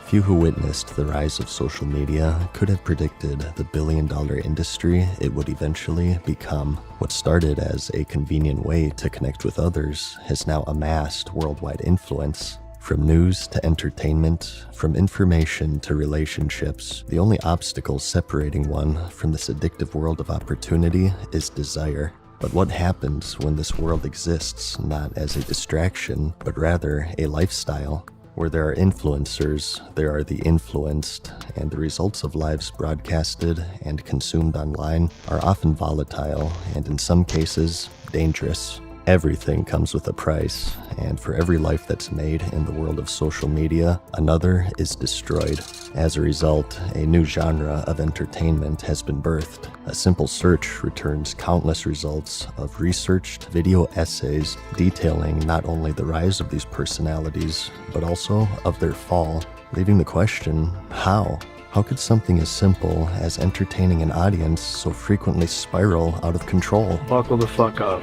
Few who witnessed the rise of social media could have predicted the billion-dollar industry it would eventually become. What started as a convenient way to connect with others has now amassed worldwide influence. From news to entertainment, from information to relationships, the only obstacle separating one from this addictive world of opportunity is desire. But what happens when this world exists not as a distraction, but rather a lifestyle? Where there are influencers, there are the influenced, and the results of lives broadcasted and consumed online are often volatile and in some cases, dangerous. Everything comes with a price, and for every life that's made in the world of social media, another is destroyed. As a result, a new genre of entertainment has been birthed. A simple search returns countless results of researched video essays detailing not only the rise of these personalities, but also of their fall, leaving the question, how? How could something as simple as entertaining an audience so frequently spiral out of control? Buckle the fuck up,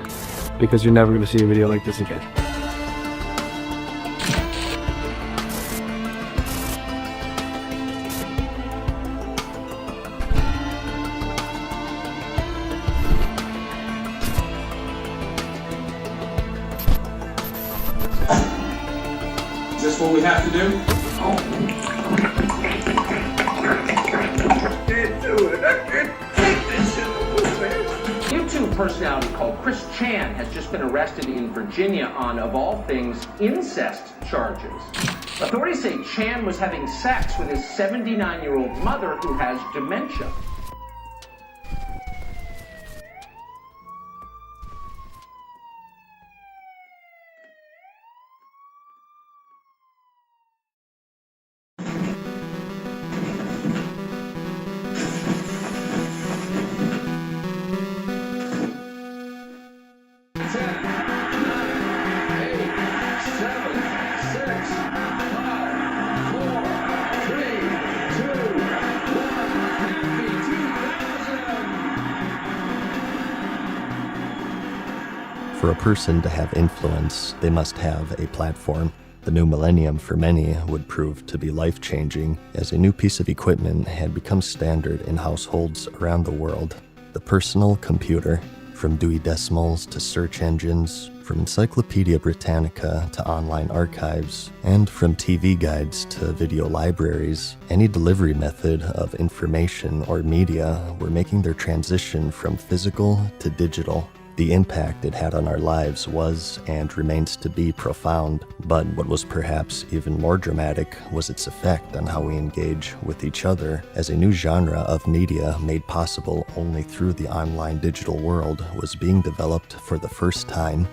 because you're never going to see a video like this again. Is this what we have to do? YouTube personality called Chris Chan has just been arrested in Virginia on, of all things, incest charges. Authorities say Chan was having sex with his 79-year-old mother who has dementia. For a person to have influence, they must have a platform. The new millennium for many would prove to be life-changing, as a new piece of equipment had become standard in households around the world. The personal computer. From Dewey Decimals to search engines, from Encyclopedia Britannica to online archives, and from TV guides to video libraries, any delivery method of information or media were making their transition from physical to digital. The impact it had on our lives was and remains to be profound, but what was perhaps even more dramatic was its effect on how we engage with each other, as a new genre of media made possible only through the online digital world was being developed for the first time.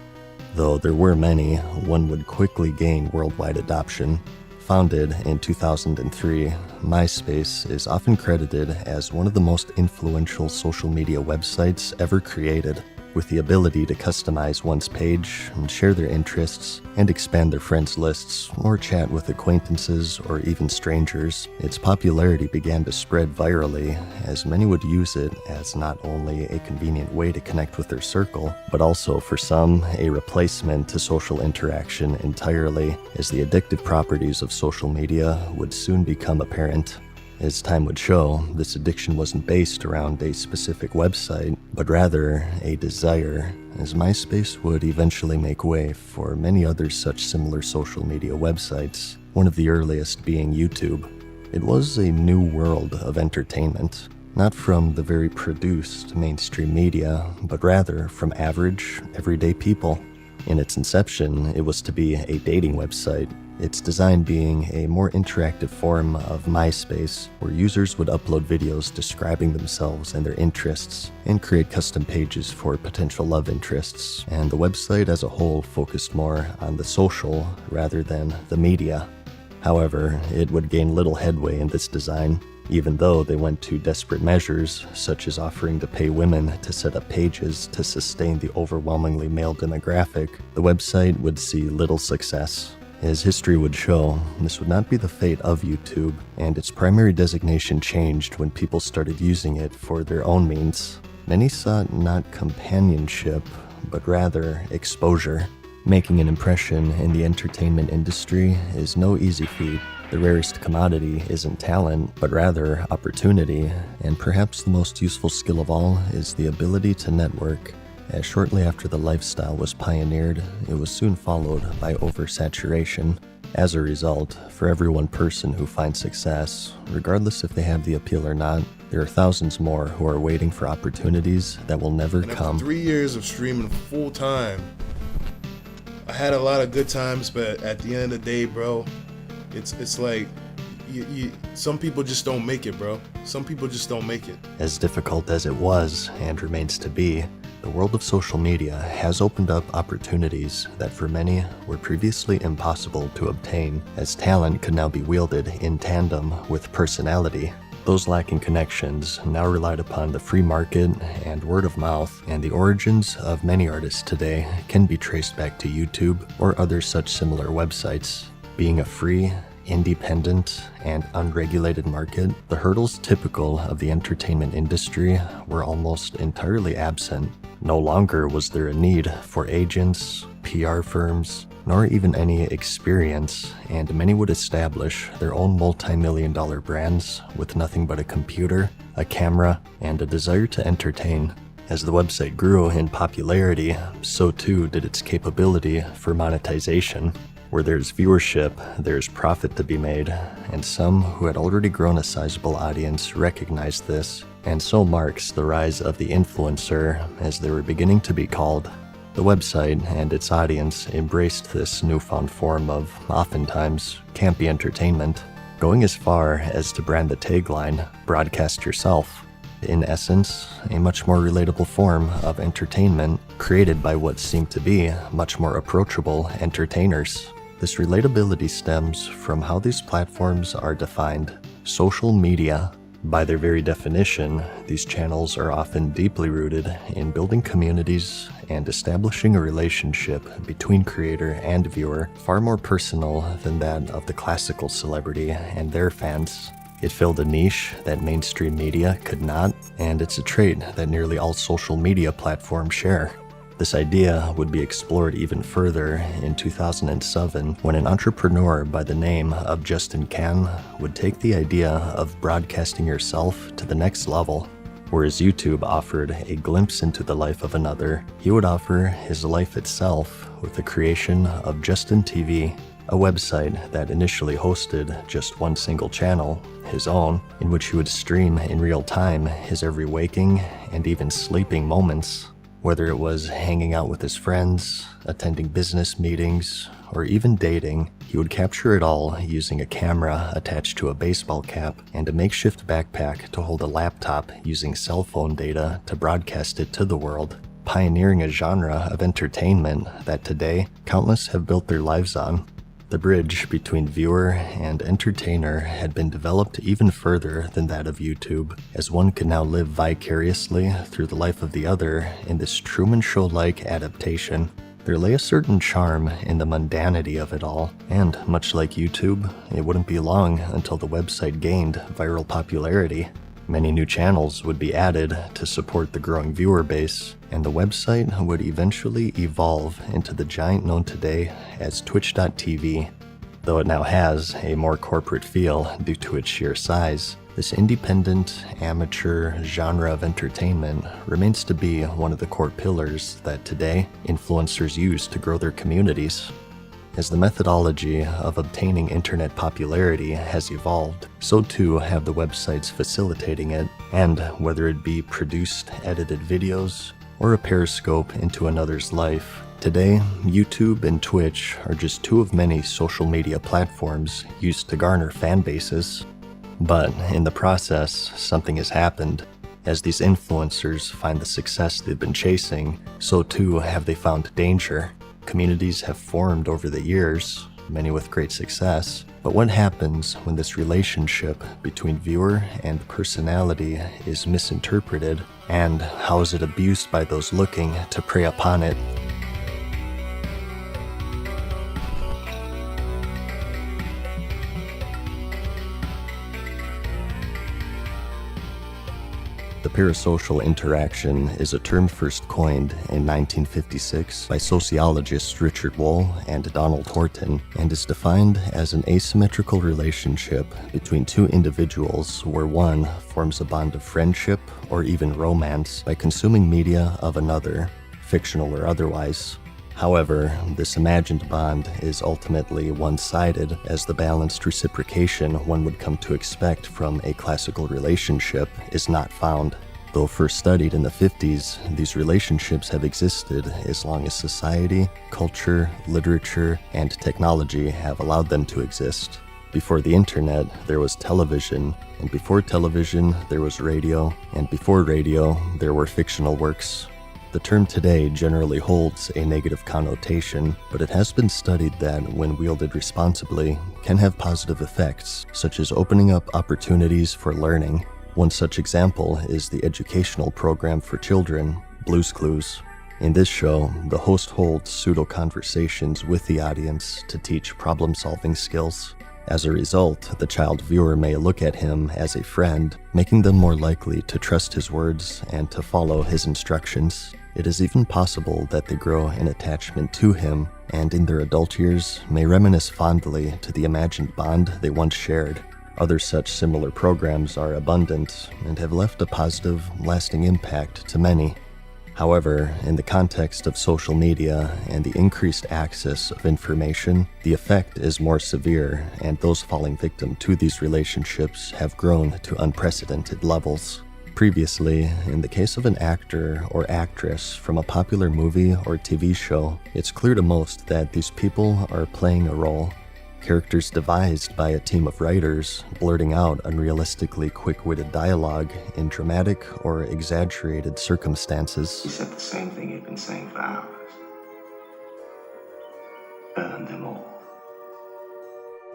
Though there were many, one would quickly gain worldwide adoption. Founded in 2003, MySpace is often credited as one of the most influential social media websites ever created. With the ability to customize one's page and share their interests and expand their friends lists or chat with acquaintances or even strangers, its popularity began to spread virally, as many would use it as not only a convenient way to connect with their circle, but also for some a replacement to social interaction entirely, as the addictive properties of social media would soon become apparent. As time would show, this addiction wasn't based around a specific website, but rather a desire, as MySpace would eventually make way for many other such similar social media websites, one of the earliest being YouTube. It was a new world of entertainment, not from the very produced mainstream media, but rather from average, everyday people. In its inception, it was to be a dating website, its design being a more interactive form of MySpace, where users would upload videos describing themselves and their interests, and create custom pages for potential love interests, and the website as a whole focused more on the social rather than the media. However, it would gain little headway in this design, even though they went to desperate measures, such as offering to pay women to set up pages to sustain the overwhelmingly male demographic. The website would see little success. As history would show, this would not be the fate of YouTube, and its primary designation changed when people started using it for their own means. Many sought not companionship, but rather exposure. Making an impression in the entertainment industry is no easy feat. The rarest commodity isn't talent, but rather opportunity, and perhaps the most useful skill of all is the ability to network. As shortly after the lifestyle was pioneered, it was soon followed by oversaturation. As a result, for every one person who finds success, regardless if they have the appeal or not, there are thousands more who are waiting for opportunities that will never come. 3 years of streaming full time, I had a lot of good times, but at the end of the day, bro, it's like some people just don't make it, bro. Some people just don't make it. As difficult as it was and remains to be, the world of social media has opened up opportunities that for many were previously impossible to obtain, as talent could now be wielded in tandem with personality. Those lacking connections now relied upon the free market and word of mouth, and the origins of many artists today can be traced back to YouTube or other such similar websites. Being a free, independent, and unregulated market, the hurdles typical of the entertainment industry were almost entirely absent. No longer was there a need for agents, PR firms, nor even any experience, and many would establish their own multi-million-dollar brands with nothing but a computer, a camera, and a desire to entertain. As the website grew in popularity, so too did its capability for monetization. Where there's viewership, there's profit to be made, and some who had already grown a sizable audience recognized this, and so marks the rise of the influencer, as they were beginning to be called. The website and its audience embraced this newfound form of, oftentimes, campy entertainment, going as far as to brand the tagline, "Broadcast yourself." In essence, a much more relatable form of entertainment created by what seemed to be much more approachable entertainers. This relatability stems from how these platforms are defined: social media. By their very definition, these channels are often deeply rooted in building communities and establishing a relationship between creator and viewer, far more personal than that of the classical celebrity and their fans. It filled a niche that mainstream media could not, and it's a trait that nearly all social media platforms share. This idea would be explored even further in 2007 when an entrepreneur by the name of Justin Kan would take the idea of broadcasting yourself to the next level. Whereas YouTube offered a glimpse into the life of another, he would offer his life itself with the creation of Justin TV, a website that initially hosted just one single channel, his own, in which he would stream in real time his every waking and even sleeping moments. Whether it was hanging out with his friends, attending business meetings, or even dating, he would capture it all using a camera attached to a baseball cap and a makeshift backpack to hold a laptop using cell phone data to broadcast it to the world, pioneering a genre of entertainment that today countless have built their lives on. The bridge between viewer and entertainer had been developed even further than that of YouTube, as one could now live vicariously through the life of the other in this Truman Show-like adaptation. There lay a certain charm in the mundanity of it all, and much like YouTube, it wouldn't be long until the website gained viral popularity. Many new channels would be added to support the growing viewer base, and the website would eventually evolve into the giant known today as Twitch.tv. Though it now has a more corporate feel due to its sheer size, this independent, amateur genre of entertainment remains to be one of the core pillars that today influencers use to grow their communities. As the methodology of obtaining internet popularity has evolved, so too have the websites facilitating it, and whether it be produced, edited videos, or a periscope into another's life, today, YouTube and Twitch are just two of many social media platforms used to garner fan bases. But in the process, something has happened. As these influencers find the success they've been chasing, so too have they found danger. Communities have formed over the years, many with great success, but But what happens when this relationship between viewer and personality is misinterpreted, and how is it abused by those looking to prey upon it? The parasocial interaction is a term first coined in 1956 by sociologists Richard Wohl and Donald Horton, and is defined as an asymmetrical relationship between two individuals where one forms a bond of friendship or even romance by consuming media of another, fictional or otherwise. However, this imagined bond is ultimately one-sided, as the balanced reciprocation one would come to expect from a classical relationship is not found. Though first studied in the 50s, these relationships have existed as long as society, culture, literature, and technology have allowed them to exist. Before the internet, there was television, and before television, there was radio, and before radio, there were fictional works. The term today generally holds a negative connotation, but it has been studied that, when wielded responsibly, can have positive effects, such as opening up opportunities for learning. One such example is the educational program for children, Blue's Clues. In this show, the host holds pseudo-conversations with the audience to teach problem-solving skills. As a result, the child viewer may look at him as a friend, making them more likely to trust his words and to follow his instructions. It is even possible that they grow an attachment to him, and in their adult years may reminisce fondly to the imagined bond they once shared. Other such similar programs are abundant and have left a positive, lasting impact to many. However, in the context of social media and the increased access of information, the effect is more severe, and those falling victim to these relationships have grown to unprecedented levels. Previously, in the case of an actor or actress from a popular movie or TV show, it's clear to most that these people are playing a role. Characters devised by a team of writers, blurting out unrealistically quick-witted dialogue in dramatic or exaggerated circumstances. He said the same thing he'd been saying for hours. Burn them all.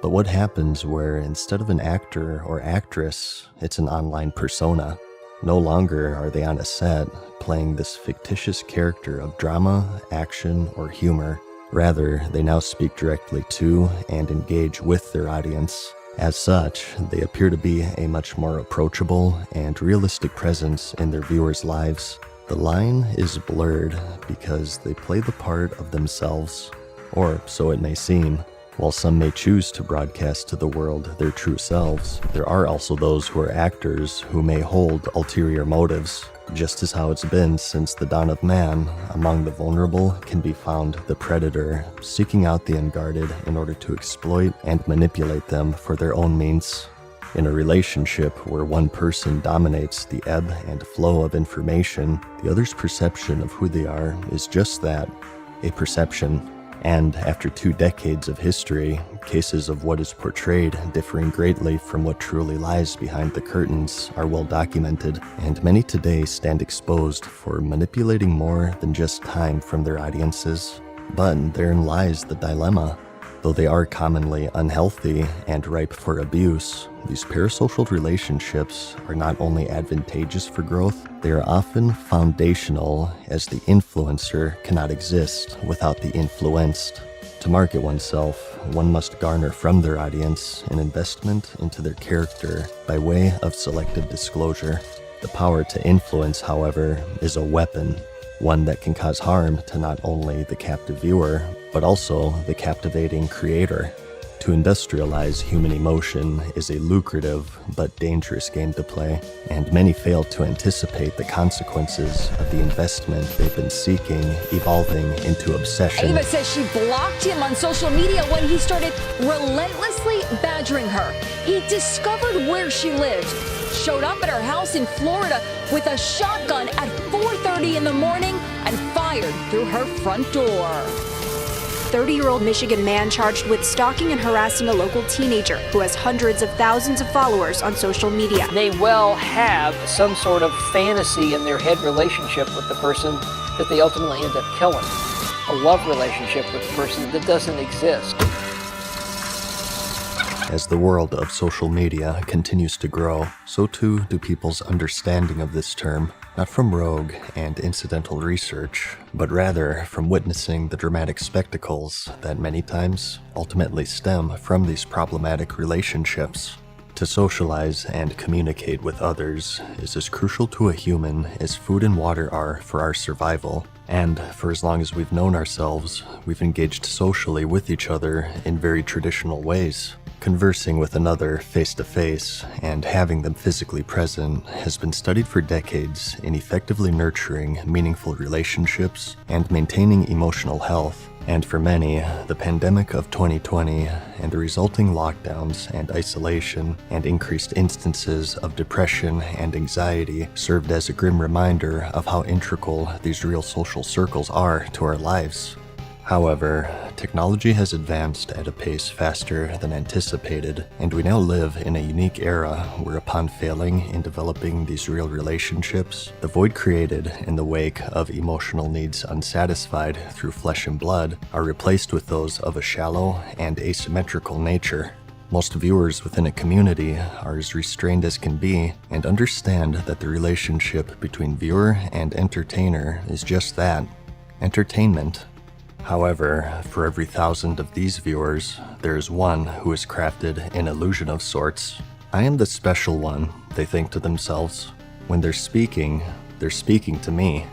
But what happens where, instead of an actor or actress, it's an online persona? No longer are they on a set playing this fictitious character of drama, action, or humor. Rather, they now speak directly to and engage with their audience. As such, they appear to be a much more approachable and realistic presence in their viewers' lives. The line is blurred because they play the part of themselves, or so it may seem. While some may choose to broadcast to the world their true selves, there are also those who are actors who may hold ulterior motives. Just as how it's been since the dawn of man, among the vulnerable can be found the predator, seeking out the unguarded in order to exploit and manipulate them for their own means. In a relationship where one person dominates the ebb and flow of information, the other's perception of who they are is just that, a perception. And after 2 decades of history, cases of what is portrayed differing greatly from what truly lies behind the curtains are well documented, and many today stand exposed for manipulating more than just time from their audiences. But therein lies the dilemma. Though they are commonly unhealthy and ripe for abuse, these parasocial relationships are not only advantageous for growth, they are often foundational, as the influencer cannot exist without the influenced. To market oneself, one must garner from their audience an investment into their character by way of selective disclosure. The power to influence, however, is a weapon, one that can cause harm to not only the captive viewer, but also the captivating creator. To industrialize human emotion is a lucrative but dangerous game to play, and many fail to anticipate the consequences of the investment they've been seeking, evolving into obsession. Ava says she blocked him on social media when he started relentlessly badgering her. He discovered where she lived, showed up at her house in Florida with a shotgun at 4:30 in the morning and fired through her front door. 30-year-old Michigan man charged with stalking and harassing a local teenager who has hundreds of thousands of followers on social media. They well have some sort of fantasy in their head relationship with the person that they ultimately end up killing. A love relationship with the person that doesn't exist. As the world of social media continues to grow, so too do people's understanding of this term, not from rogue and incidental research, but rather from witnessing the dramatic spectacles that many times ultimately stem from these problematic relationships. To socialize and communicate with others is as crucial to a human as food and water are for our survival. And for as long as we've known ourselves, we've engaged socially with each other in very traditional ways. Conversing with another face-to-face and having them physically present has been studied for decades in effectively nurturing meaningful relationships and maintaining emotional health. And for many, the pandemic of 2020 and the resulting lockdowns and isolation and increased instances of depression and anxiety served as a grim reminder of how integral these real social circles are to our lives. However, technology has advanced at a pace faster than anticipated, and we now live in a unique era where upon failing in developing these real relationships, the void created in the wake of emotional needs unsatisfied through flesh and blood are replaced with those of a shallow and asymmetrical nature. Most viewers within a community are as restrained as can be and understand that the relationship between viewer and entertainer is just that, entertainment. However, for every 1,000 of these viewers, there is one who has crafted an illusion of sorts. I am the special one, they think to themselves. When they're speaking to me.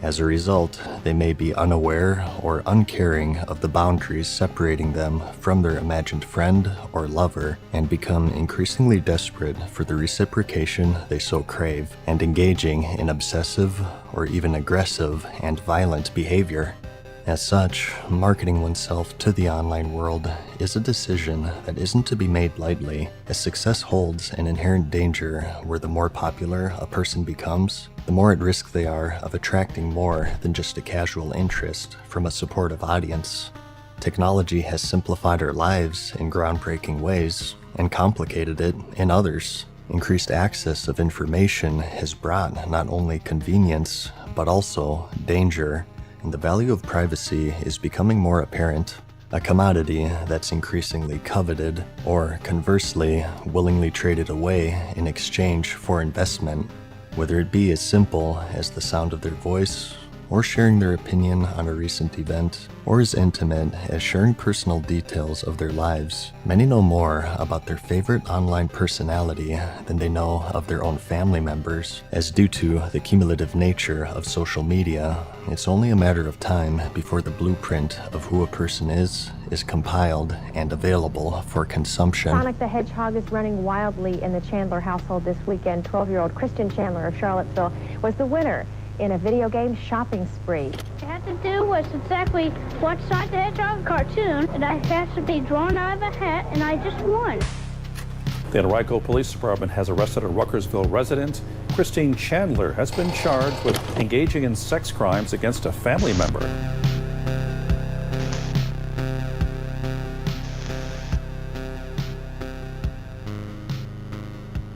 As a result, they may be unaware or uncaring of the boundaries separating them from their imagined friend or lover and become increasingly desperate for the reciprocation they so crave and engaging in obsessive or even aggressive and violent behavior. As such, marketing oneself to the online world is a decision that isn't to be made lightly, as success holds an inherent danger where the more popular a person becomes, the more at risk they are of attracting more than just a casual interest from a supportive audience. Technology has simplified our lives in groundbreaking ways and complicated it in others. Increased access of information has brought not only convenience, but also danger. And the value of privacy is becoming more apparent, a commodity that's increasingly coveted or, conversely, willingly traded away in exchange for investment, whether it be as simple as the sound of their voice or sharing their opinion on a recent event, or as intimate as sharing personal details of their lives. Many know more about their favorite online personality than they know of their own family members, as due to the cumulative nature of social media, it's only a matter of time before the blueprint of who a person is compiled and available for consumption. Sonic the Hedgehog is running wildly in the Chandler household this weekend. 12-year-old Kristen Chandler of Charlottesville was the winner in a video game shopping spree. I had to do was exactly watch Sonic the Hedgehog cartoon, and I had to be drawn out of a hat, and I just won. The Henrico Police Department has arrested a Ruckersville resident. Christine Chandler has been charged with engaging in sex crimes against a family member.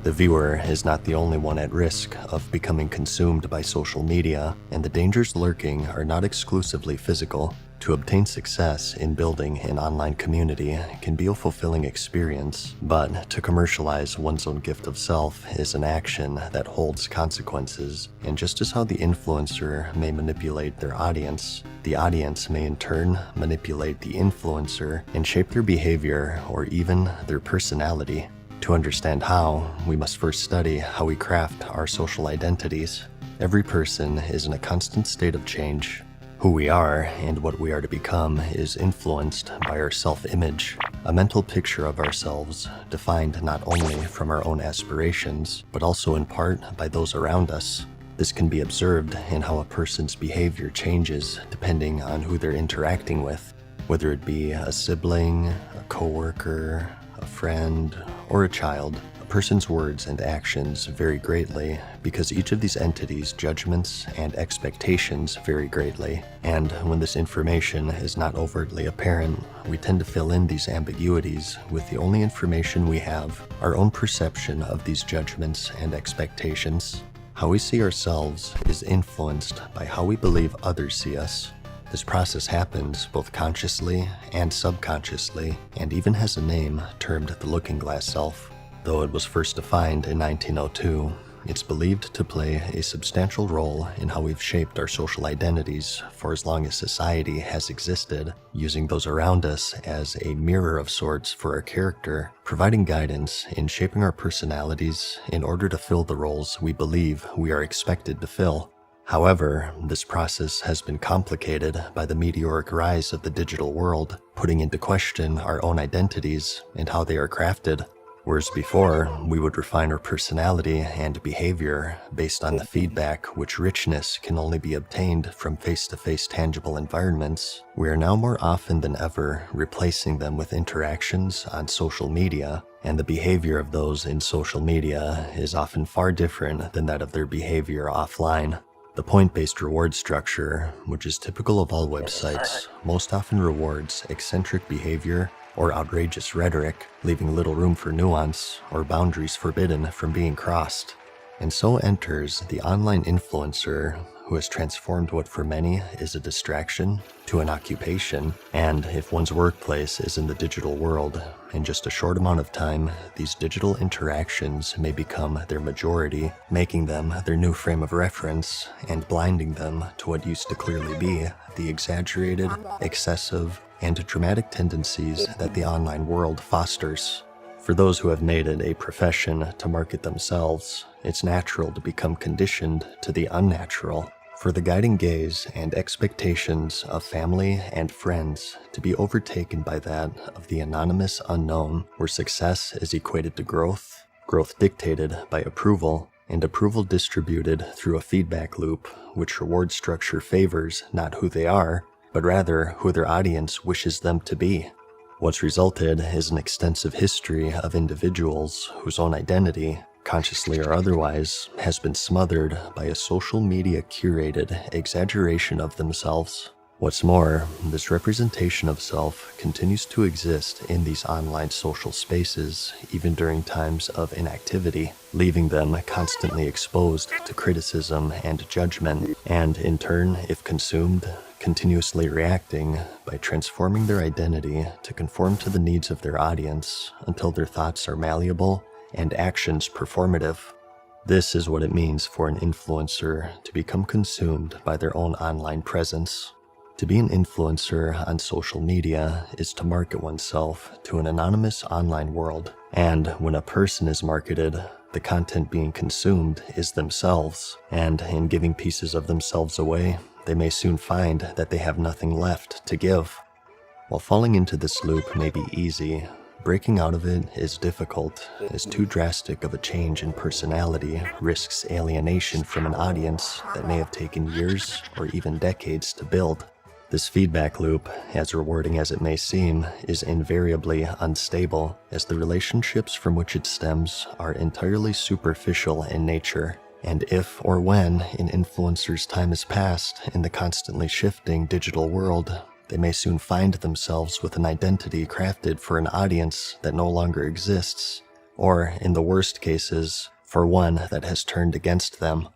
The viewer is not the only one at risk of becoming consumed by social media, and the dangers lurking are not exclusively physical. To obtain success in building an online community can be a fulfilling experience, but to commercialize one's own gift of self is an action that holds consequences, and just as how the influencer may manipulate their audience, the audience may in turn manipulate the influencer and shape their behavior or even their personality. To understand how, we must first study how we craft our social identities. Every person is in a constant state of change. Who we are and what we are to become is influenced by our self-image, a mental picture of ourselves defined not only from our own aspirations, but also in part by those around us. This can be observed in how a person's behavior changes depending on who they're interacting with, whether it be a sibling, a coworker, a friend, or a child. A person's words and actions vary greatly because each of these entities' judgments and expectations vary greatly. And when this information is not overtly apparent, we tend to fill in these ambiguities with the only information we have, our own perception of these judgments and expectations. How we see ourselves is influenced by how we believe others see us. This process happens both consciously and subconsciously, and even has a name termed the looking glass self. Though it was first defined in 1902, it's believed to play a substantial role in how we've shaped our social identities for as long as society has existed, using those around us as a mirror of sorts for our character, providing guidance in shaping our personalities in order to fill the roles we believe we are expected to fill. However, this process has been complicated by the meteoric rise of the digital world, putting into question our own identities and how they are crafted. Whereas before, we would refine our personality and behavior based on the feedback which richness can only be obtained from face-to-face tangible environments, we are now more often than ever replacing them with interactions on social media, and the behavior of those in social media is often far different than that of their behavior offline. The point-based reward structure, which is typical of all websites, most often rewards eccentric behavior or outrageous rhetoric, leaving little room for nuance or boundaries forbidden from being crossed. And so enters the online influencer who has transformed what for many is a distraction to an occupation, and if one's workplace is in the digital world, in just a short amount of time, these digital interactions may become their majority, making them their new frame of reference and blinding them to what used to clearly be the exaggerated, excessive, and dramatic tendencies that the online world fosters. For those who have made it a profession to market themselves, it's natural to become conditioned to the unnatural, for the guiding gaze and expectations of family and friends to be overtaken by that of the anonymous unknown, where success is equated to growth, growth dictated by approval, and approval distributed through a feedback loop, which reward structure favors not who they are, but rather who their audience wishes them to be. What's resulted is an extensive history of individuals whose own identity, consciously or otherwise, has been smothered by a social media curated exaggeration of themselves. What's more, this representation of self continues to exist in these online social spaces even during times of inactivity, leaving them constantly exposed to criticism and judgment, and in turn, if consumed, continuously reacting by transforming their identity to conform to the needs of their audience until their thoughts are malleable and actions performative. This is what it means for an influencer to become consumed by their own online presence. To be an influencer on social media is to market oneself to an anonymous online world, and when a person is marketed, the content being consumed is themselves, and in giving pieces of themselves away, they may soon find that they have nothing left to give. While falling into this loop may be easy, breaking out of it is difficult, as too drastic of a change in personality risks alienation from an audience that may have taken years or even decades to build. This feedback loop, as rewarding as it may seem, is invariably unstable, as the relationships from which it stems are entirely superficial in nature. And if or when an influencer's time is passed in the constantly shifting digital world, they may soon find themselves with an identity crafted for an audience that no longer exists, or, in the worst cases, for one that has turned against them.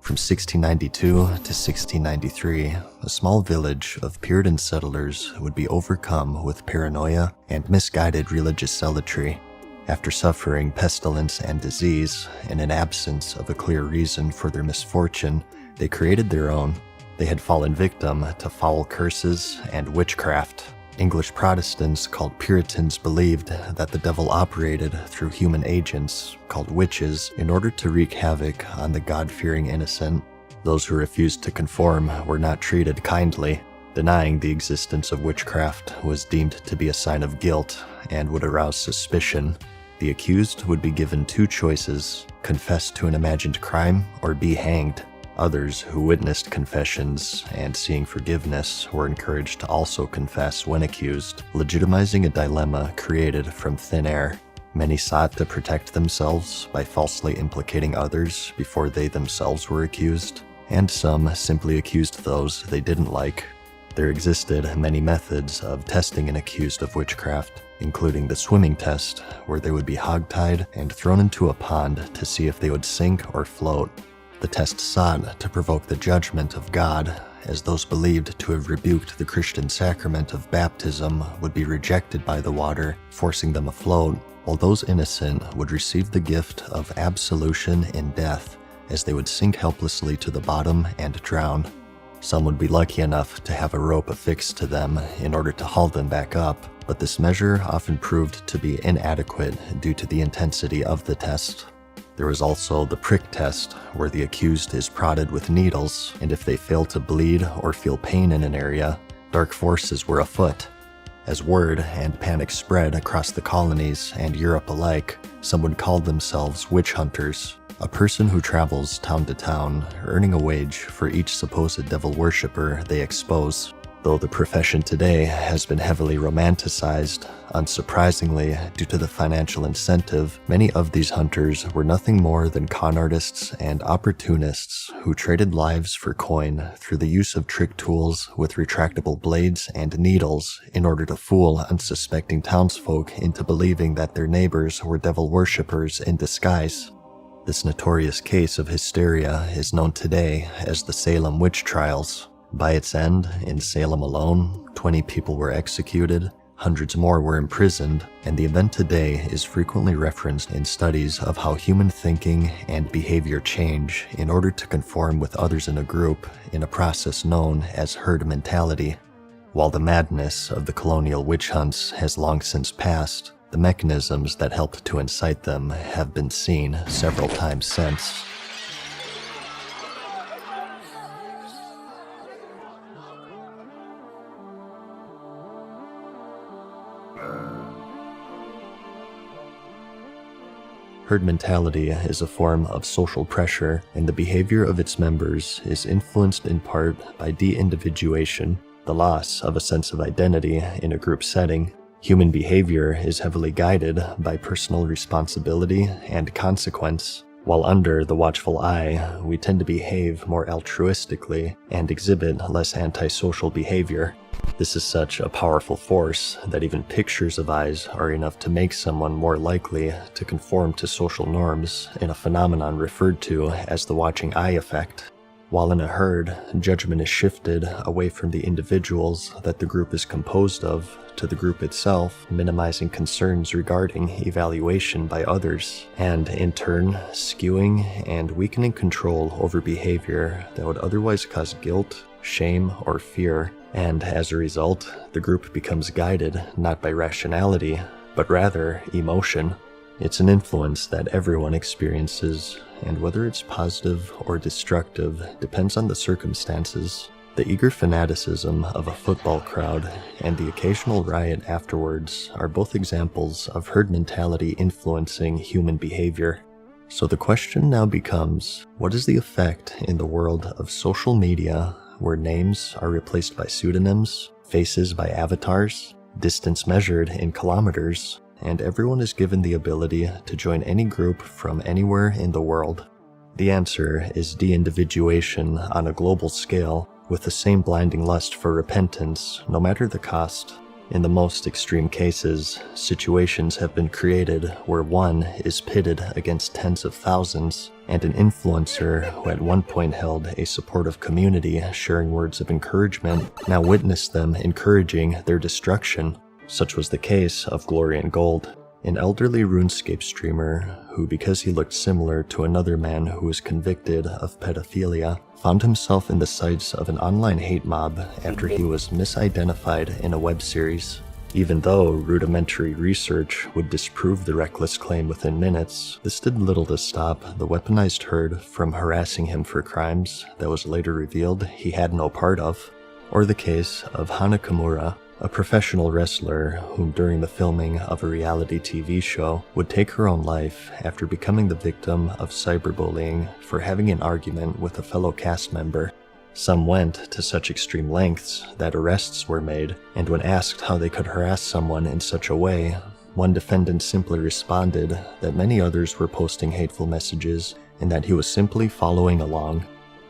From 1692 to 1693, a small village of Puritan settlers would be overcome with paranoia and misguided religious zealotry. After suffering pestilence and disease, and an absence of a clear reason for their misfortune, they created their own. They had fallen victim to foul curses and witchcraft. English Protestants called Puritans believed that the devil operated through human agents, called witches, in order to wreak havoc on the God-fearing innocent. Those who refused to conform were not treated kindly. Denying the existence of witchcraft was deemed to be a sign of guilt and would arouse suspicion. The accused would be given two choices: confess to an imagined crime or be hanged. Others who witnessed confessions and seeing forgiveness were encouraged to also confess when accused, legitimizing a dilemma created from thin air. Many sought to protect themselves by falsely implicating others before they themselves were accused, and some simply accused those they didn't like. There existed many methods of testing an accused of witchcraft, including the swimming test, where they would be hogtied and thrown into a pond to see if they would sink or float. The test sought to provoke the judgment of God, as those believed to have rebuked the Christian sacrament of baptism would be rejected by the water, forcing them afloat, while those innocent would receive the gift of absolution in death, as they would sink helplessly to the bottom and drown. Some would be lucky enough to have a rope affixed to them in order to haul them back up, but this measure often proved to be inadequate due to the intensity of the test. There was also the prick test, where the accused is prodded with needles, and if they fail to bleed or feel pain in an area, dark forces were afoot. As word and panic spread across the colonies and Europe alike, some would call themselves witch hunters, a person who travels town to town, earning a wage for each supposed devil worshipper they expose. Though the profession today has been heavily romanticized, unsurprisingly, due to the financial incentive, many of these hunters were nothing more than con artists and opportunists who traded lives for coin through the use of trick tools with retractable blades and needles in order to fool unsuspecting townsfolk into believing that their neighbors were devil worshippers in disguise. This notorious case of hysteria is known today as the Salem witch trials. By its end, in Salem alone, 20 people were executed, hundreds more were imprisoned, and the event today is frequently referenced in studies of how human thinking and behavior change in order to conform with others in a group in a process known as herd mentality. While the madness of the colonial witch hunts has long since passed, the mechanisms that helped to incite them have been seen several times since. Herd mentality is a form of social pressure, and the behavior of its members is influenced in part by de-individuation, the loss of a sense of identity in a group setting. Human behavior is heavily guided by personal responsibility and consequence. While under the watchful eye, we tend to behave more altruistically and exhibit less antisocial behavior. This is such a powerful force that even pictures of eyes are enough to make someone more likely to conform to social norms in a phenomenon referred to as the watching eye effect. While in a herd, judgment is shifted away from the individuals that the group is composed of to the group itself, minimizing concerns regarding evaluation by others, and in turn, skewing and weakening control over behavior that would otherwise cause guilt, shame, or fear. And as a result, the group becomes guided not by rationality, but rather emotion. It's an influence that everyone experiences, and whether it's positive or destructive depends on the circumstances. The eager fanaticism of a football crowd and the occasional riot afterwards are both examples of herd mentality influencing human behavior. So the question now becomes, what is the effect in the world of social media where names are replaced by pseudonyms, faces by avatars, distance measured in kilometers, and everyone is given the ability to join any group from anywhere in the world? The answer is de-individuation on a global scale, with the same blinding lust for repentance, no matter the cost. In the most extreme cases, situations have been created where one is pitted against tens of thousands, and an influencer who at one point held a supportive community sharing words of encouragement now witnessed them encouraging their destruction. Such was the case of Glory and Gold, an elderly RuneScape streamer who, because he looked similar to another man who was convicted of pedophilia, found himself in the sights of an online hate mob after he was misidentified in a web series. Even though rudimentary research would disprove the reckless claim within minutes, this did little to stop the weaponized herd from harassing him for crimes that was later revealed he had no part of. Or the case of Hana Kimura, a professional wrestler whom during the filming of a reality TV show would take her own life after becoming the victim of cyberbullying for having an argument with a fellow cast member. Some went to such extreme lengths that arrests were made, and when asked how they could harass someone in such a way, One defendant simply responded that many others were posting hateful messages and that he was simply following along.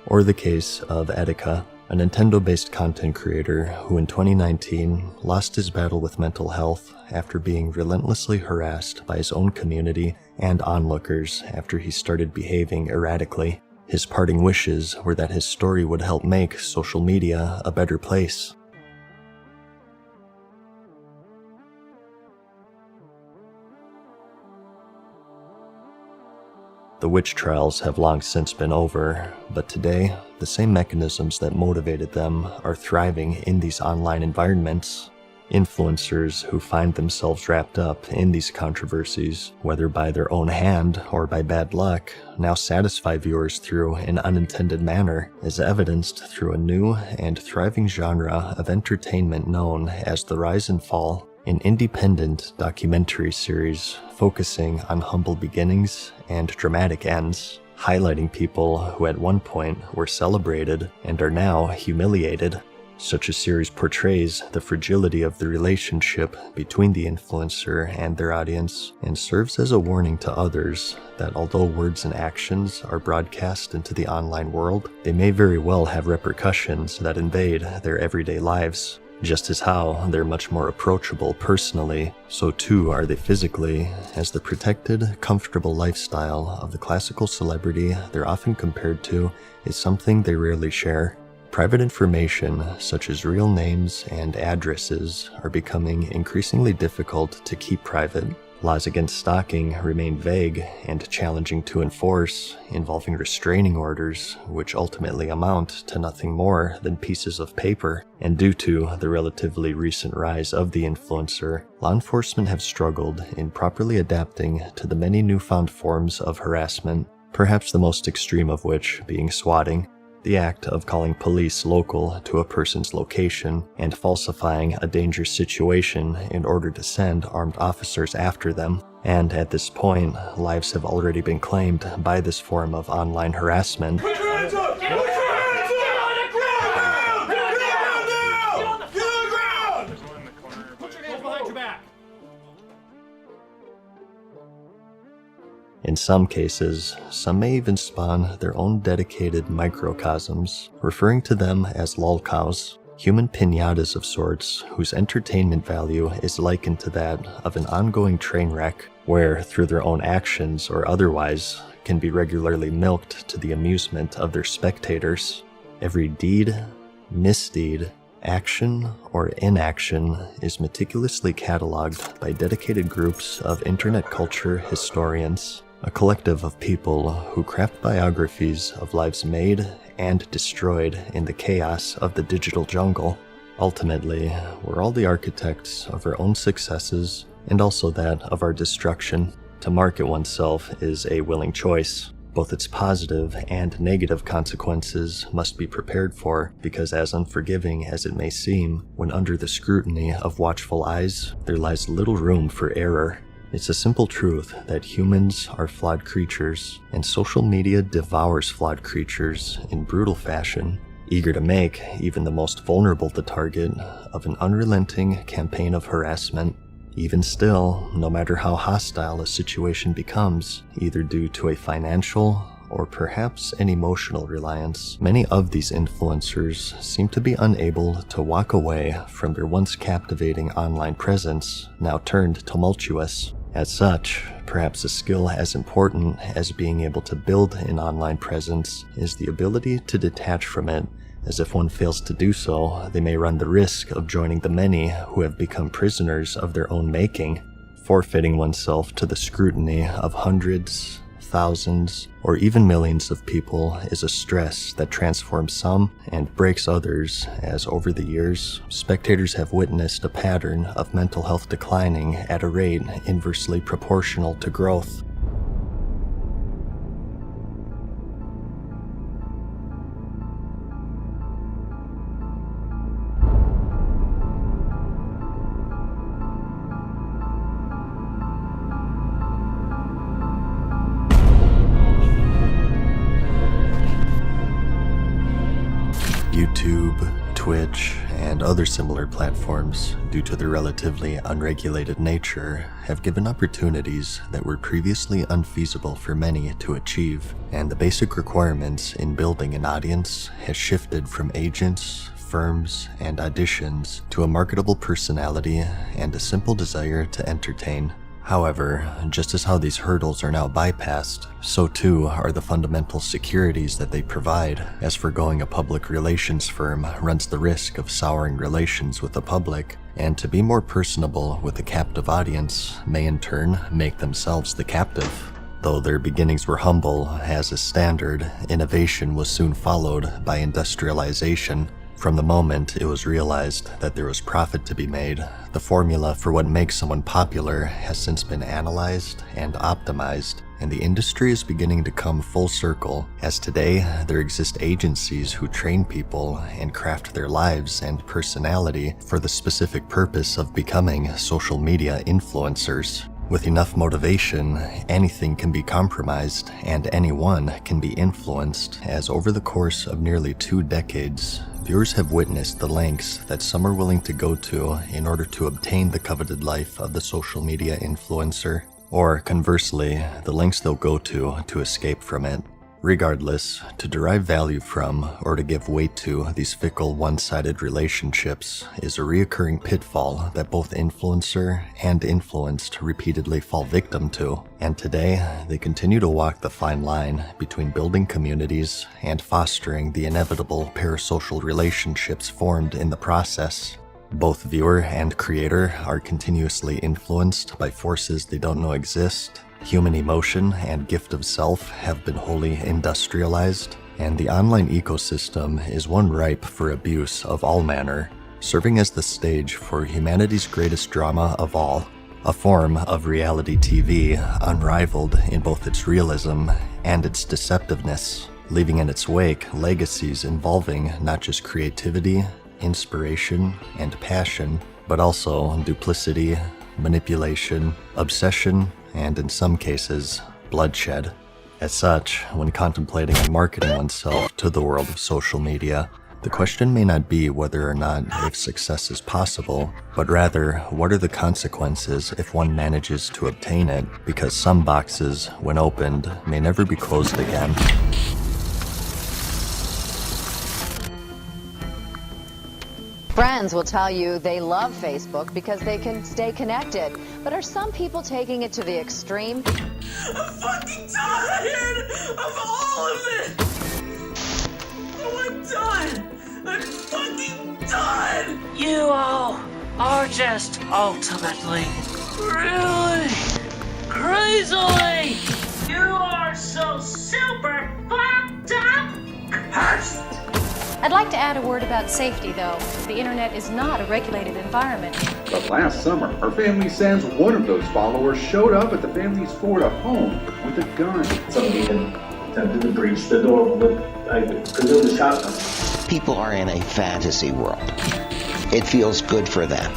Or the case of Etika, a Nintendo-based content creator who in 2019 lost his battle with mental health after being relentlessly harassed by his own community and onlookers after he started behaving erratically. His parting wishes were that his story would help make social media a better place. The witch trials have long since been over, but today, the same mechanisms that motivated them are thriving in these online environments. Influencers who find themselves wrapped up in these controversies, whether by their own hand or by bad luck, now satisfy viewers through an unintended manner, as evidenced through a new and thriving genre of entertainment known as the Rise and Fall, an independent documentary series focusing on humble beginnings and dramatic ends, highlighting people who at one point were celebrated and are now humiliated. Such a series portrays the fragility of the relationship between the influencer and their audience and serves as a warning to others that although words and actions are broadcast into the online world, they may very well have repercussions that invade their everyday lives. Just as how they're much more approachable personally, so too are they physically, as the protected, comfortable lifestyle of the classical celebrity they're often compared to is something they rarely share. Private information, such as real names and addresses, are becoming increasingly difficult to keep private. Laws against stalking remain vague and challenging to enforce, involving restraining orders, which ultimately amount to nothing more than pieces of paper. And due to the relatively recent rise of the influencer, law enforcement have struggled in properly adapting to the many newfound forms of harassment, perhaps the most extreme of which being swatting. The act of calling police local to a person's location and falsifying a dangerous situation in order to send armed officers after them. And at this point, lives have already been claimed by this form of online harassment. Put your hands up! Put your hands up! Get on the ground! Get on the ground now! Get on the ground! Put your hands behind your back! In some cases, some may even spawn their own dedicated microcosms, referring to them as lolcows, human piñatas of sorts whose entertainment value is likened to that of an ongoing train wreck, where, through their own actions or otherwise, can be regularly milked to the amusement of their spectators. Every deed, misdeed, action, or inaction is meticulously cataloged by dedicated groups of internet culture historians, a collective of people who craft biographies of lives made and destroyed in the chaos of the digital jungle. Ultimately, we're all the architects of our own successes and also that of our destruction. To market oneself is a willing choice. Both its positive and negative consequences must be prepared for, because as unforgiving as it may seem, when under the scrutiny of watchful eyes, there lies little room for error. It's a simple truth that humans are flawed creatures, and social media devours flawed creatures in brutal fashion, eager to make even the most vulnerable the target of an unrelenting campaign of harassment. Even still, no matter how hostile a situation becomes, either due to a financial or perhaps an emotional reliance, many of these influencers seem to be unable to walk away from their once captivating online presence, now turned tumultuous. As such, perhaps a skill as important as being able to build an online presence is the ability to detach from it, as if one fails to do so, they may run the risk of joining the many who have become prisoners of their own making. Forfeiting oneself to the scrutiny of hundreds, thousands, or even millions of people is a stress that transforms some and breaks others, as over the years, spectators have witnessed a pattern of mental health declining at a rate inversely proportional to growth. YouTube, Twitch, and other similar platforms, due to their relatively unregulated nature, have given opportunities that were previously unfeasible for many to achieve, and the basic requirements in building an audience has shifted from agents, firms, and auditions to a marketable personality and a simple desire to entertain. However, just as how these hurdles are now bypassed, so too are the fundamental securities that they provide, as foregoing a public relations firm runs the risk of souring relations with the public, and to be more personable with a captive audience may in turn make themselves the captive. Though their beginnings were humble, as a standard, innovation was soon followed by industrialization. From the moment it was realized that there was profit to be made, the formula for what makes someone popular has since been analyzed and optimized, and the industry is beginning to come full circle, as today there exist agencies who train people and craft their lives and personality for the specific purpose of becoming social media influencers. With enough motivation, anything can be compromised and anyone can be influenced, as over the course of nearly 2 decades, viewers have witnessed the lengths that some are willing to go to in order to obtain the coveted life of the social media influencer, or conversely, the lengths they'll go to escape from it. Regardless, to derive value from or to give weight to these fickle, one-sided relationships is a reoccurring pitfall that both influencer and influenced repeatedly fall victim to, and today they continue to walk the fine line between building communities and fostering the inevitable parasocial relationships formed in the process. Both viewer and creator are continuously influenced by forces they don't know exist. Human emotion and gift of self have been wholly industrialized, and the online ecosystem is one ripe for abuse of all manner, serving as the stage for humanity's greatest drama of all, a form of reality TV unrivaled in both its realism and its deceptiveness, leaving in its wake legacies involving not just creativity, inspiration, and passion, but also duplicity, manipulation, obsession, and in some cases, bloodshed. As such, when contemplating and marketing oneself to the world of social media, the question may not be whether or not if success is possible, but rather, what are the consequences if one manages to obtain it, because some boxes, when opened, may never be closed again. Friends will tell you they love Facebook because they can stay connected. But are some people taking it to the extreme? I'm fucking tired of all of this! Oh, I'm done! I'm fucking done! You all are just ultimately, really, crazily, you are so super fucked up! Cursed! I'd like to add a word about safety, though. The internet is not a regulated environment. But last summer, our family sends one of those followers showed up at the family's Florida home with a gun. Somebody had attempted to breach the door with, I presume, a shotgun. People are in a fantasy world. It feels good for them.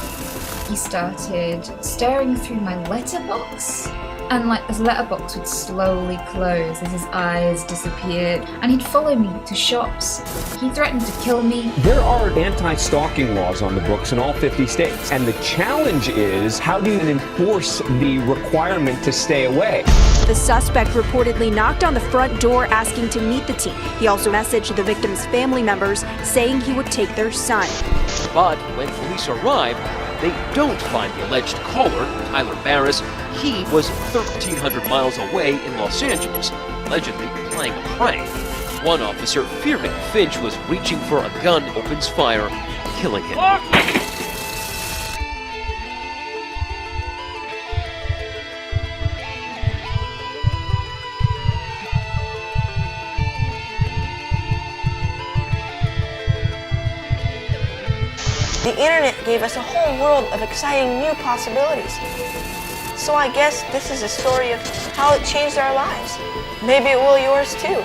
He started staring through my letterbox, and his letterbox would slowly close as his eyes disappeared, and he'd follow me to shops. He threatened to kill me. There are anti-stalking laws on the books in all 50 states, and the challenge is, how do you enforce the requirement to stay away? The suspect reportedly knocked on the front door asking to meet the teen. He also messaged the victim's family members saying he would take their son. But when police arrived, they don't find the alleged caller, Tyler Barris. He was 1,300 miles away in Los Angeles, allegedly playing a prank. One officer, fearing Finch was reaching for a gun, opens fire, killing him. The internet gave us a whole world of exciting new possibilities. So I guess this is a story of how it changed our lives. Maybe it will yours too.